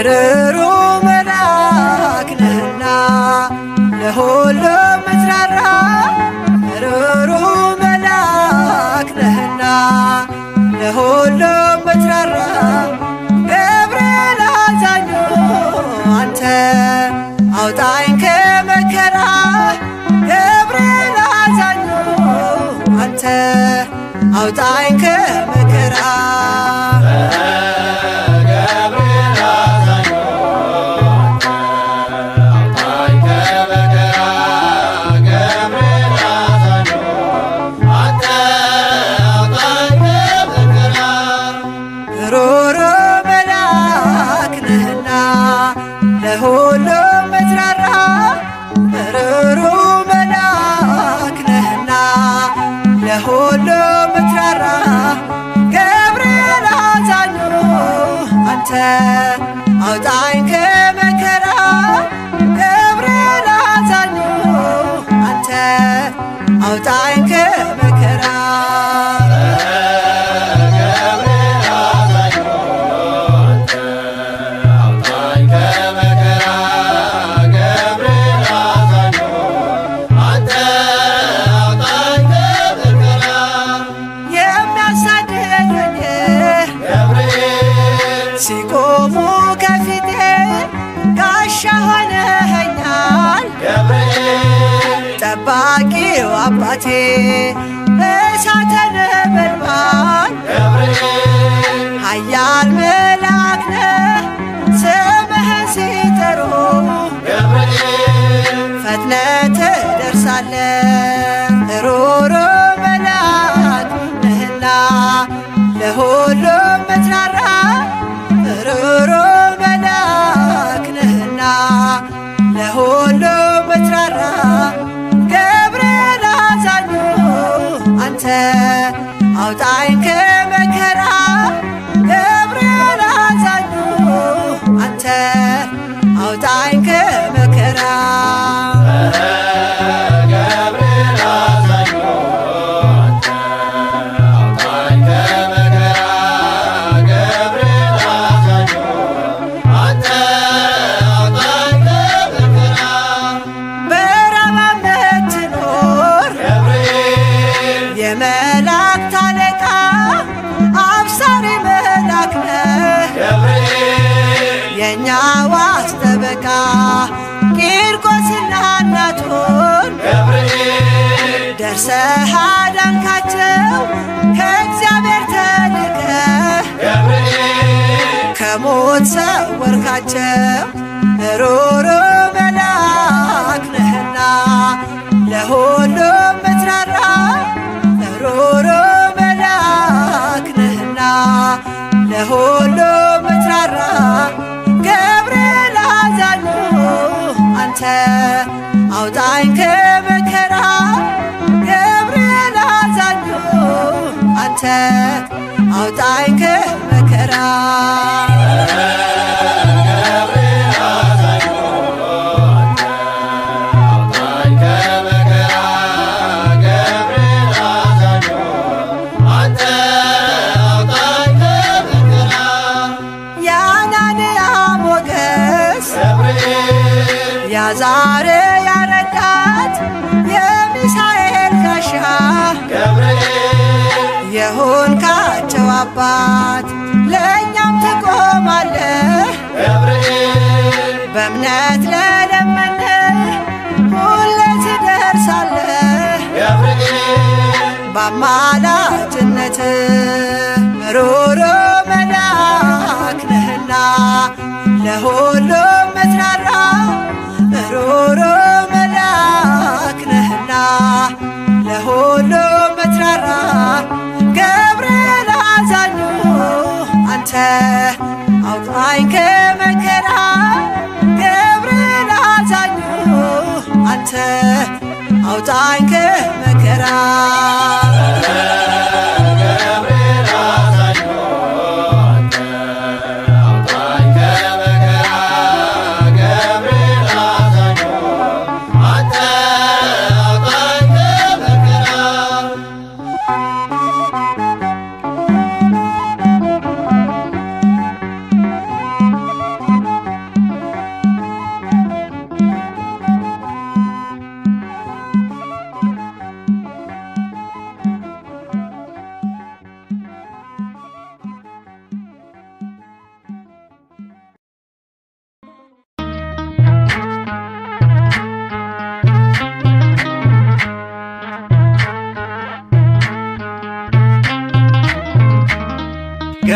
ርሩ መልአክ ነህና ለሁሉ ምትራራ ርሩ መልአክ ነህና ለሁሉ ምትራራ ገብርኤል አዛኙ አንተ አውጣኝ ከመከራ ገብርኤል አዛኙ አንተ አውጣኝ ከመከራ ሩሩ መልአክ ነህና ለሁሉ ምትራራ ሩሩ መልአክ ነህና ለሁሉ ምትራራ ገብርኤል አዛኙ አንተ አውጣኝ ከመከራ ገብርኤል አዛኙ አንተ አውጣኝ ከመከራ ሲቆሙ ከፊቴ ጋሻ ሆነኸኛል ጠባቂው አባቴ እሳተ ነበልባል ኃያል መልአክ ነህ ስምህን ሲጠሩ ፈጥነህ ትደርሳለህ ሩሩ መልአክ ነህና ለሁሉ ምትራራ ሩሩ መልአክ ነህና ለሁሉ ምትራራ ገብርኤል አዛኙ አንተ አውጣኝ ከመከራ ገብርኤል አዛኙ አንተ አውጣኝ ከመከራ የመላእክት አለቃ አብሳሪ መልአክ ነህ የእኛ ዋስ ጠበቃ ቂርቆስና እናቱን ደርሰህ አዳንካቸው ከእግዚአብሔር ተልከህ ከሞት ሰወርካቸው ሩሩ መልአክ ነህና ለሁሉ ምትራራ ሩሩ መልአክ ነህና ለሁሉ ምትራራ ገብርኤል አዛኙ አንተ አውጣኝ ከመከራ ገብርኤል አዛኙ አንተ አውጣኝ ከመከራ የአዛርያ ረዳት የሚሳኤል ጋሻ የሆንካቸው አባት ለእኛም ትቆማለህ በእምነት ለለመንህ ሁሌ ትደርሳለህ በአማላጅነትህ ሩሩ መልአክ ነህና ለሁሉ ምትራራ ሩሩ መልአክ ነህና ለሁሉ ምትራራ ገብርኤል አዛኙ አንተ አውጣኝ ከመከራ ገብርኤል አዛኙ አንተ አውጣኝ ከመከራ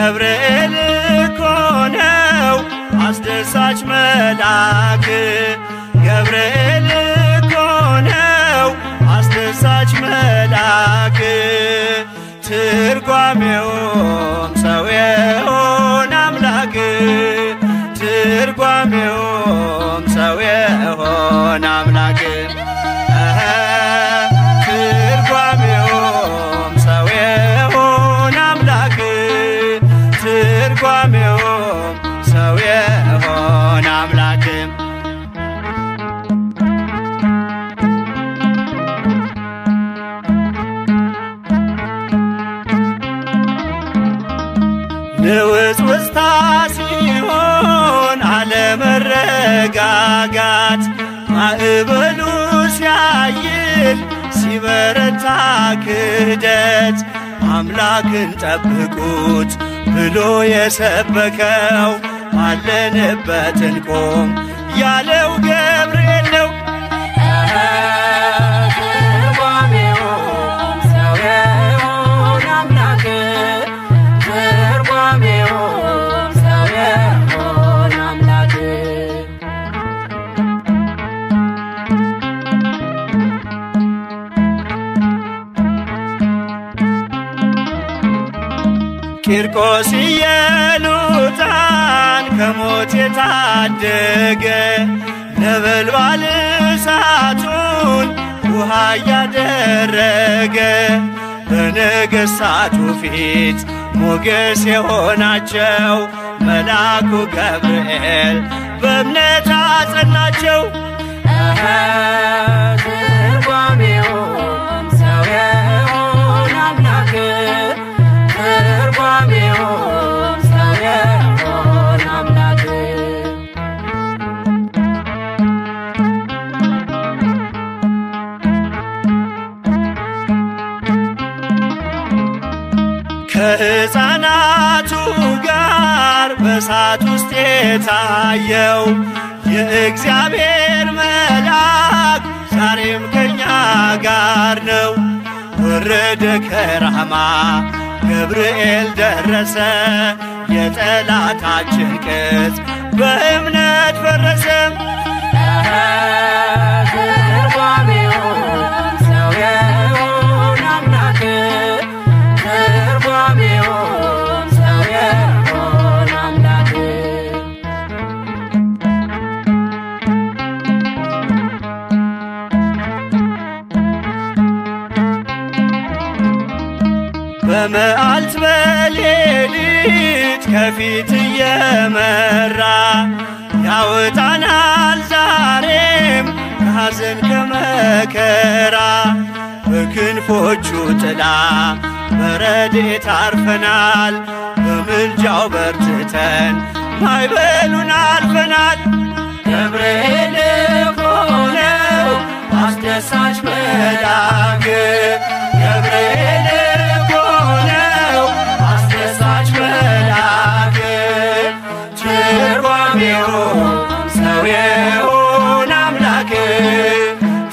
ገብርኤል እኮ ነው አስደሳች መልአክ ገብርኤል እኮ ነው አስደሳች መልአክ ትርጓሜውም ሰው የሆነ አምላክ ትርጓሜውም ሰው የሆነ አምላክ ትርጓሜውም ሰው የሆነ አምላክ ትርጓሜውም ሰው የሆነ አምላክ ንውጽውጽታ ሲሆን አለመረጋጋት ማዕበሉ ሲያይል ሲበረታ ክህደት አምላክን ጠብቁት ብሎ የሰበከው አለንበት እንቆም ያለው ገብርኤል ነው። ቂርቆስ ኢየሉጣን ከሞት የታደገ ነበልባል እሳቱን ውሃ እያደረገ በነገሥታቱ ፊት ሞገስ የሆናቸው መልአኩ ገብርኤል በእምነት አጸናቸው። ትርጓሜውም ሰው የሆነ አምላክ ትርጓሜውም ሰው የሆነ አምላክ ከሕፃናቱ ጋር በእሳት ውስጥ የታየው የእግዚአብሔር መልአክ ዛሬም ከኛ ጋር ነው። ወረደ ከራማ ገብርኤል ደረሰ የጠላታችን ቅጽ በእምነት ፈረሰ። ትርጓሜውም ሰው የሆነ አምላክ ትርጓሜውም ሰው የሆነ አምላክ በመዓልት በሌሊት ከፊት እየመራ ያወጣናል ዛሬም ከሐዘን ከመከራ በክንፎቹ ጥላ በረድኤት አርፈናል በምልጃው በርትተን ማዕበሉን አልፈናል። ገብርኤል እኮ ነው አስደሳች መልአክ ገብርኤል እኮ ነው አስደሳች መልአክ ትርጓሜውም ሰው የሆነ አምላክ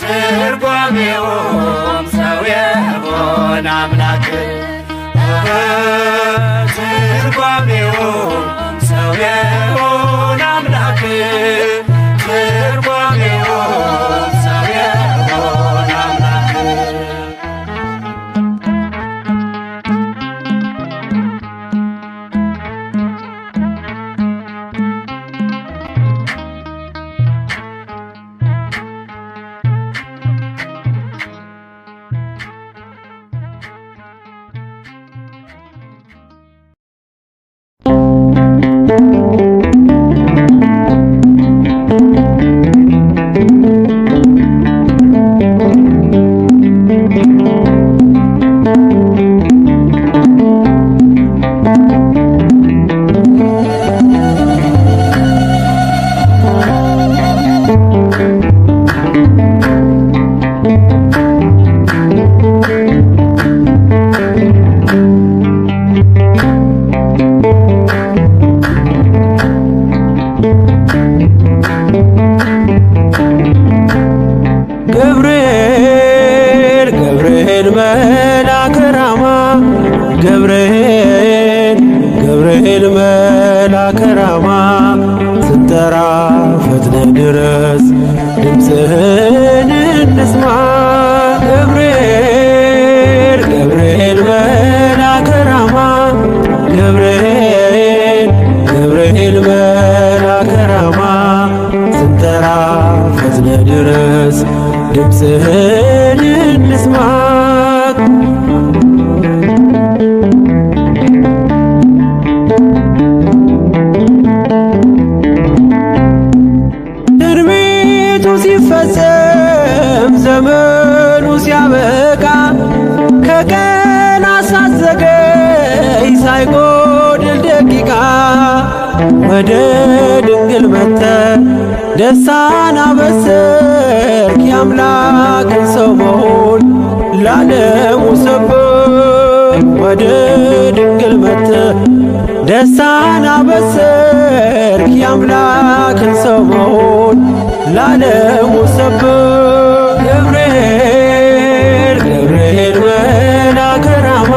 ትርጓሜውም ሰው የሆነ አምላክ ትርጓሜውም ሰው የሆነ አምላክ ትርጓሜውም ሰው የሆነ አምላክ ድረስ ድምፅህን እንስማ። ገብርኤል ገብርኤል መልአከ ራማ ገብርኤል ገብርኤል መልአከ ራማ ስንጠራ ፈጥነ ድረስ ድምፅህን እንስማ። ትንቢቱ ሲፈጸም ዘመኑ ሲያበቃ ከቀናት ሳትዘገይ ሳይጎድል ደቂቃ ወደ ድንግል መጥተህ ደስታን አበሰርክ። የአምላክን ሰው መሆን ለዓለሙ ሰበክ። ወደ ድንግል መጥተህ ደስታን አበሰርክ። የአምላክን ሰው መሆን ለዓለሙ ሰበክ። ገብርኤል ገብርኤል መልአከ ራማ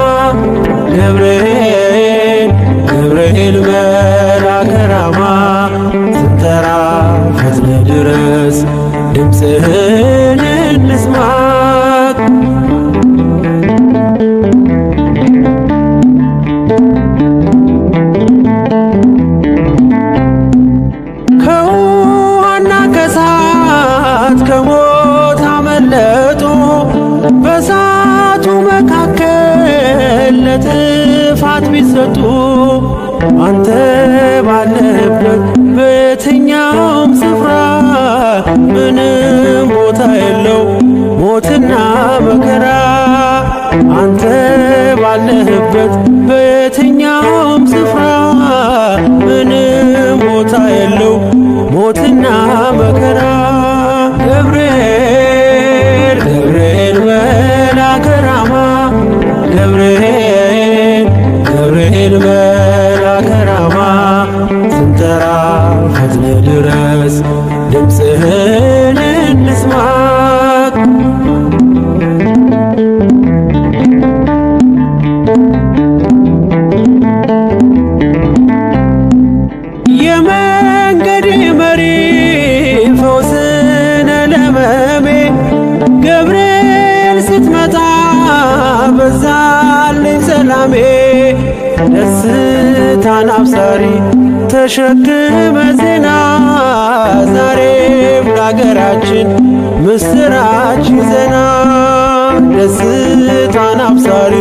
ገብርኤል ገብርኤል መልአከ ራማ ስንጠራ ፈጥነ ድረስ ድምፅህን እንስማ። ከውሃና ከእሳት ከሞት አመለጡ በእሳቱ መካከል ለጥፋት ቢሰጡ አንተ ባለህበት በየትኛውም ስፍራ ምንም ቦታ የለው ሞትና መከራ። አንተ ባለህበት በየትኛውም ስፍራ ምንም ቦታ የለው ሞትና መከራ። ገብርኤል ገብርኤል መልአከ ራማ ገብርኤል ገብርኤል መልአከ ራማ ስንጠራ ፈጥነ ድረስ ድምፅህን እንስማ። የመንገዴ መሪ ፈውስነ ለሕመሜ ገብርኤል ስትመጣ በዛልኝ ሰላሜ። ደስታን አብሳሪ ተሸክመ ዜና ዛሬም ለአገራችን ምስራች ይዘና። ደስታን አብሳሪ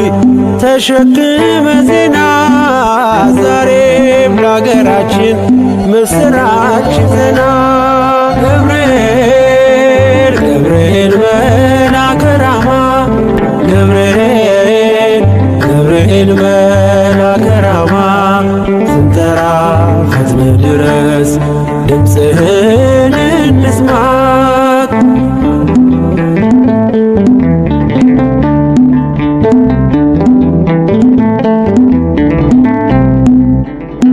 ተሸክመ ዜና ዛሬም ለአገራችን ምስራች ይዘና። ገብርኤል ገብርኤል መልአከ ራማ ገብርኤል ገብርኤል መልአከ ራማ ስንጠራ ፈጥነ ድረስ ድምፅህን እንስማ።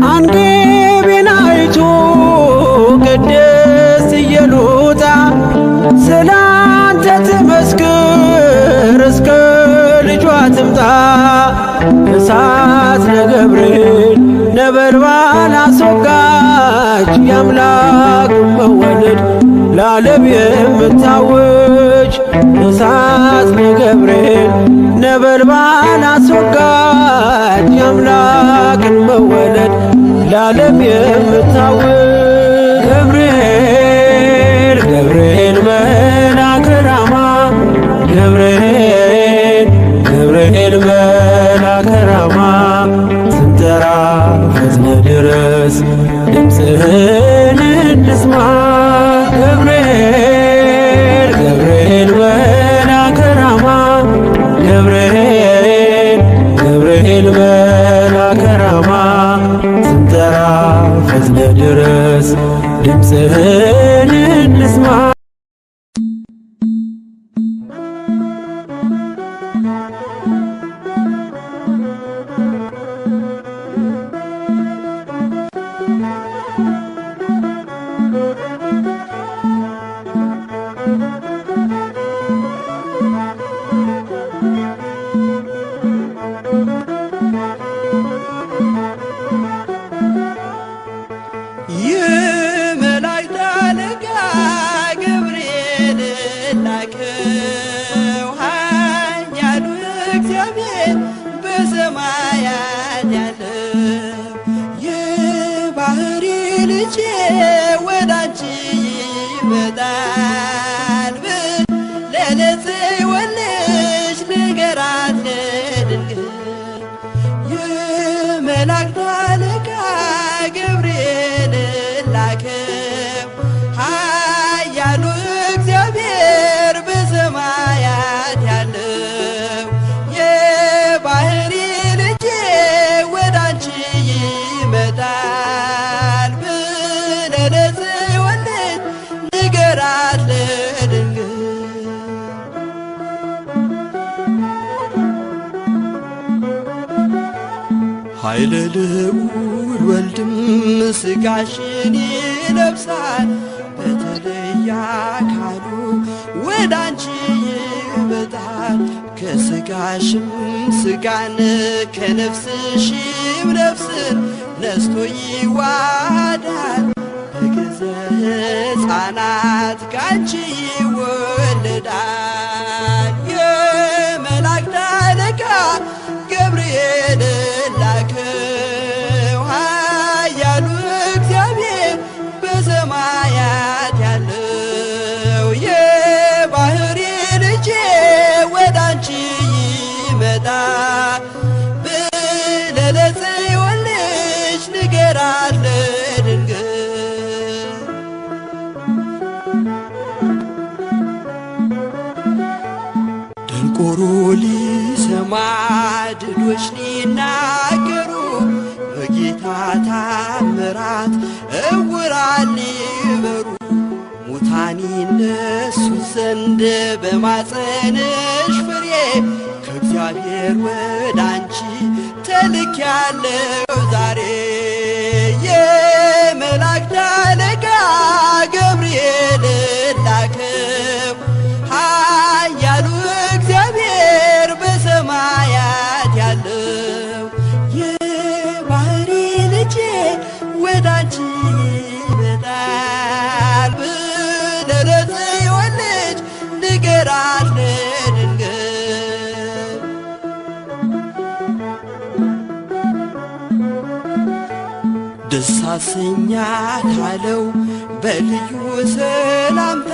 አንገቤን አይቶ ቅድስት ኢየሉጣ ስላንተ ትመስክር እስከ ልጇ ትምጣ። እሳት ነገብርኤል ነበልባል አስወጋች የአምላክን መወለድ ለዓለም የምታውጅ። እሳት ነገብርኤል ነበልባል አስወጋች የአምላክን መወለድ ለዓለም የምታውጅ። ገብርኤል ገብርኤል መልአከ ራማ ገብርኤል ገብርኤል መልአከ ራማ ስንጠራ ፈጥነ ድረስ ድምፅህን እንስማ። ገብርኤል ገብርኤል መልአከ ራማ ገብርኤል ገብርኤል መልአከ ራማ ስንጠራ ፈጥነ ድረስ ድምፅህን እንስማ። የመላእክት እግዚአብሔር በሰማያት ያለው የባህሪ ልጄ ወዳንቺ ይመጣል ብለህ ለጽዮን ልጅ ንገራት ለድንግል የመላእክት አለቃ ገብርኤል ላከው ኃያሉ እግዚአብሔር በሰማያት ያለው የባህሪ ልጄ ወዳንቺ ይመጣል ብለህ ለጽዮን ልጅ ንገራት ለድንግል ኃይለ ልዑል ወልድም ሥጋሽን ይለብሳል በተለየ አካሉ ወዳንቺ ይመጣል ከሥጋሽም ሥጋን ከነፍስሽም ነፍስን ነስቶ ይዋሃዳል በገዛ ሕፃናት ካንቺ ይወለዳል የመላእክት አለቃ ገብርኤል ላከው ኃያሉ እግዚአብሔር በሰማያት ያለው የባህሪ ልጄ ወዳንቺ ይመጣል ብለህ ለጽዮን ልጅ ንገራት ለድንግል ደንቆሮ ሊሰማ ድዶች ሊናገሩ በጌታ ታምራት ዕውራን ሊበሩ ሙታን ይነሱ ዘንድ በማፀንሽ ፍሬ ከእግዚአብሔር ወዳንቺ ተልኬያለሁ ዛሬ የመላእክት አለቃ ገብርኤል ላከው ኃያሉ እግዚአብሔር በሰማያት ያለው የባህሪ ልጄ ወዳንቺ ይመጣል ብለህ ለጽዮን ልጅ ንገራት ለድንግል ደስ አሰኛት አለው በልዩ ሰላምታ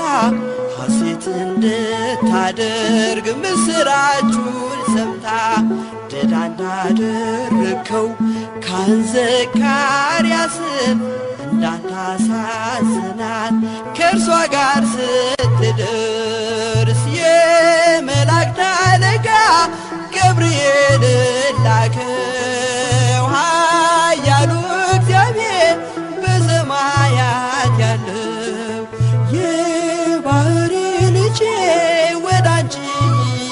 ሐሴት እንድታደርግ ምስራቹን ሰምታ ድዳ እንዳደረግከው ካህን ዘካርያስን እንዳታሳዝናት ከእርሷ ጋር ስትደርስ የመላእክት አለቃ ገብርኤል ላከው ኃያሉ እግዚአብሔር በሰማያት ያለው የባህሪ ልጄ ወዳንቺ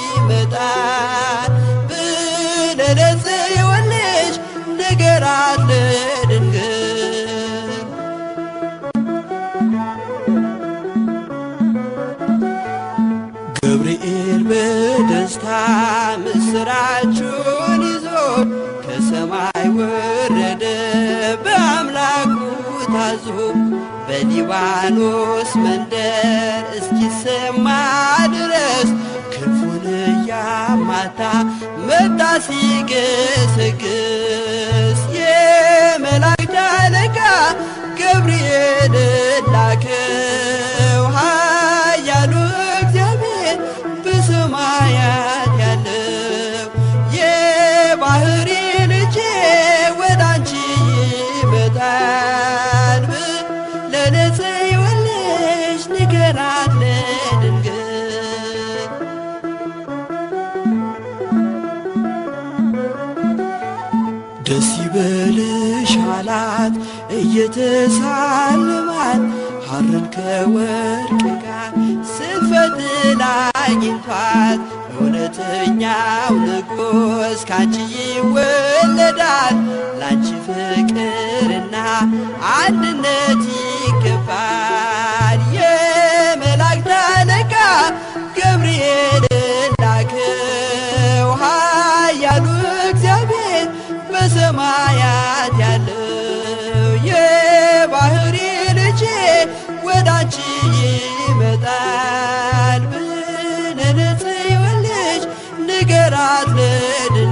ይመጣል ብለህ ለጽዮን ልጅ ንገራት ለድንግል ገብርኤል በደስታ ምስራቹን ይዞ ከሰማይ ወረደ በአምላኩ ታዞ በሊባኖስ መንደር እስኪሰማ ድረስ ክንፉን እያማታ መጣ ሲገሰግስ የመላእክት አለቃ ገብርኤል ላከው ኃያሉ እግዚአብሔር በሰማያት ያለው የባህሪ ልጄ ወዳንቺ ይመጣል ብለህ ለጽዮን ልጅ ንገራት ለድንግል ደስ ይበልሽ አላት እየተሳለማት ሐርን ከወርቅ ጋር ስትፈትል አግኝቷት እውነተኛው ንጉሥ ካንቺ ይወለዳል ላንቺ ፍቅርና አንድነት ይገባል የመላእክት አለቃ ገብርኤል ላከው ኃያሉ እግዚአብሔር በሰማያት ያለው የባህሪ ልጄ ወዳንቺ ይመጣል ብለህ ለጽዮን ልጅ ንገራት ነገራት ለድል